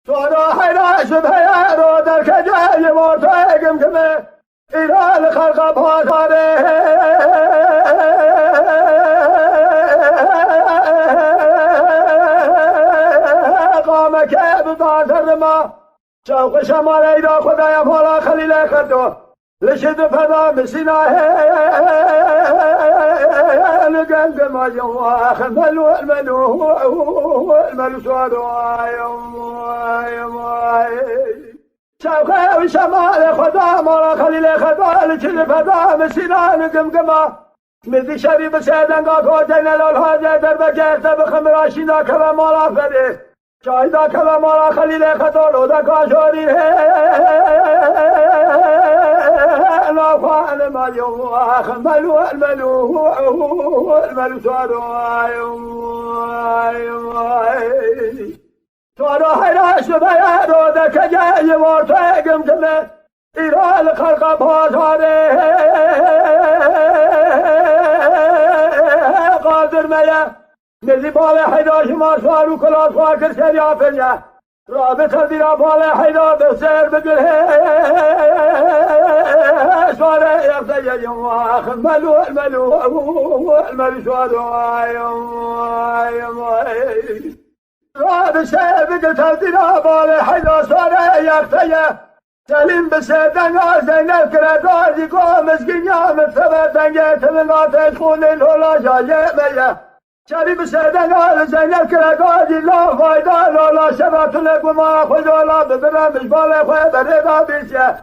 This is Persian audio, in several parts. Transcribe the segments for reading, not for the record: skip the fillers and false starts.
صورا حيرا شبه رو در کجای مرتقم کمه ایران خلق پاساره قامه که بدازر ما شوق شمال ایران خدای فالا خلیل خردو لشد فدا مسیناه لگنگ ما جواخ ملو الملو الملو سوادو شوق شمال خدا مالا خلیل خدا لشد فدا مسیناه لگمگما مدی شریف سیدنگا تو جنل الحاجه در بجه تب خمراشینا کلا مالا فده شاهدا کلا مالا خلیل خدا لودا کاشوری لافان ما يواخ ملو الملو الملو سوادو سوادو حراش بيادو دك جاي مرتقم كمه إيران خلق بازاره قادر ميا نزي بالي حداش ما سوارو كلا سوار كرسي يافنيا رابطه دیرا بالا حیدا به سر بگره سواره یفته یوم آخر ملو الملو الملو سوادو رابطه سر بگره دیرا بالا حیدا سواره یفته سلیم به سردن آزنگ کردازی که مسکینیا مثل دنگه تلنگات خونه لولا جایه میه شریف سردن آل زنگ کردازی لا فایده لالا شباتونه گما خجالا ببرم بشبال خواه بره دا بیشه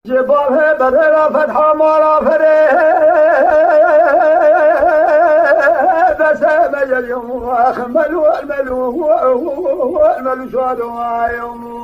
جباله بره را فتحا مالا فره بسه میل یوم آخر ملو الملو الملو شادو آیم